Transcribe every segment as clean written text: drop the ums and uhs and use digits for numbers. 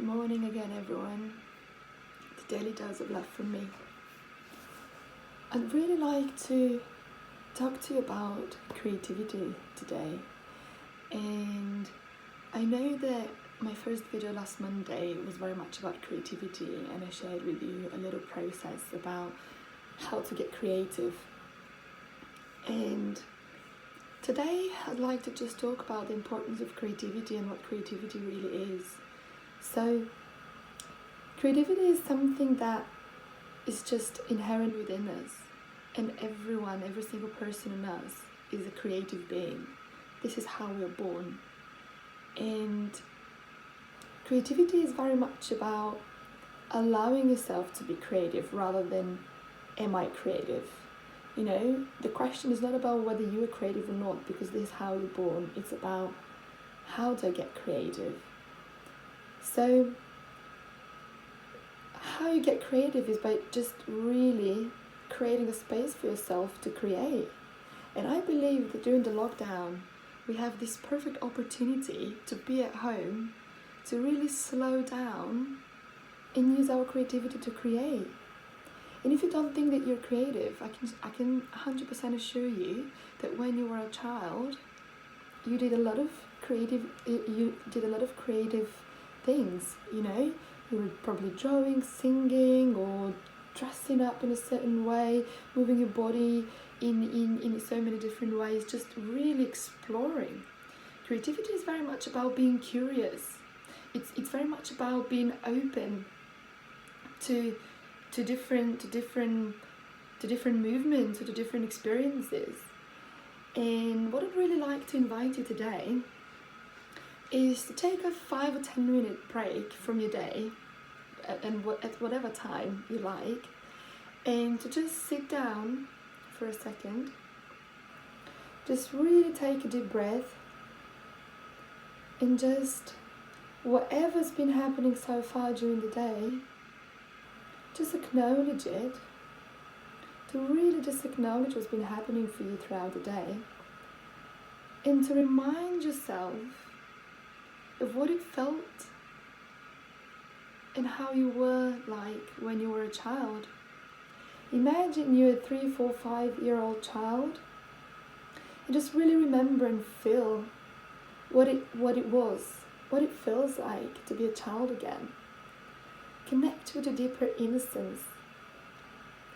morning again, everyone. The daily dose of love from me. I'd really like to talk to you about creativity today. And I know that my first video last Monday was very much about creativity, and I shared with you a little process about how to get creative. And today I'd like to just talk about the importance of creativity and what creativity really is. So creativity is something that is just inherent within us, and every single person in us is a creative being. This is how we're born. And creativity is very much about allowing yourself to be creative rather than am I creative? You know, the question is not about whether you are creative or not, because this is how you're born. It's about how do I get creative? So how you get creative is by just really creating a space for yourself to create. And I believe that during the lockdown, we have this perfect opportunity to be at home, to really slow down and use our creativity to create. And if you don't think that you're creative, I can 100% assure you that when you were a child, you did a lot of creative things, you know. You were probably drawing, singing, or dressing up in a certain way, moving your body in so many different ways, just really exploring. Creativity is very much about being curious. It's very much about being open to different movements, or to different experiences. And what I'd really like to invite you today is to take a 5 or 10 minute break from your day, and at whatever time you like, and to just sit down for a second, just really take a deep breath, and just whatever's been happening so far during the day, just acknowledge it, to really just acknowledge what's been happening for you throughout the day, and to remind yourself of what it felt and how you were like when you were a child. Imagine you're a 3, 4, 5-year-old child, and just really remember and feel what it feels like to be a child again. Connect with a deeper innocence.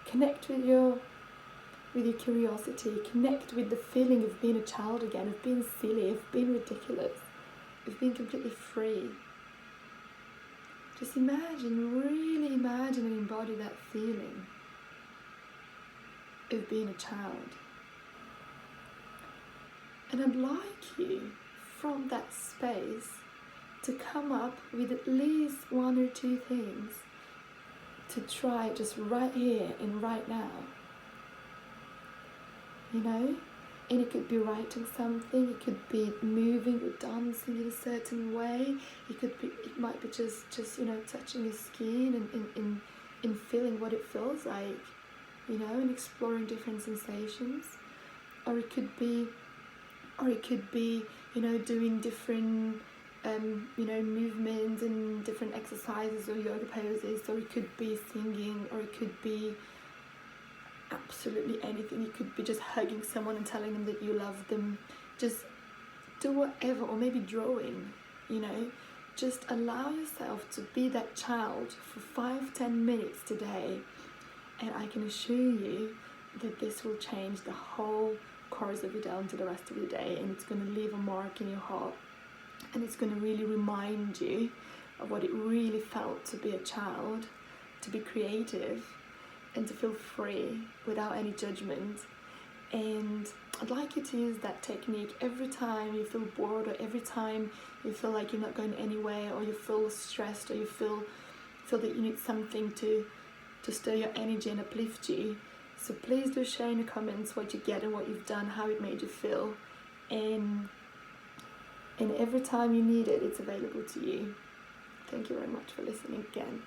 Connect with your curiosity. Connect with the feeling of being a child again, of being silly, of being ridiculous, of being completely free. Just really imagine and embody that feeling of being a child. And I'd like you, from that space, to come up with at least 1 or 2 things to try just right here and right now. You know? And it could be writing something, it could be moving or dancing in a certain way, it might be just you know, touching your skin and feeling what it feels like, you know, and exploring different sensations. Or it could be, you know, doing different you know, movements and different exercises or yoga poses, or it could be singing, or it could be absolutely anything. You could be just hugging someone and telling them that you love them. Just do whatever. Or maybe drawing, you know. Just allow yourself to be that child for 5-10 minutes today, and I can assure you that this will change the whole course of your day into the rest of your day, and it's going to leave a mark in your heart, and it's going to really remind you of what it really felt to be a child, to be creative, and to feel free without any judgment. And I'd like you to use that technique every time you feel bored, or every time you feel like you're not going anywhere, or you feel stressed, or you feel that you need something to stir your energy and uplift you. So please do share in the comments what you get and what you've done, how it made you feel, and every time you need it, it's available to you. Thank you very much for listening again.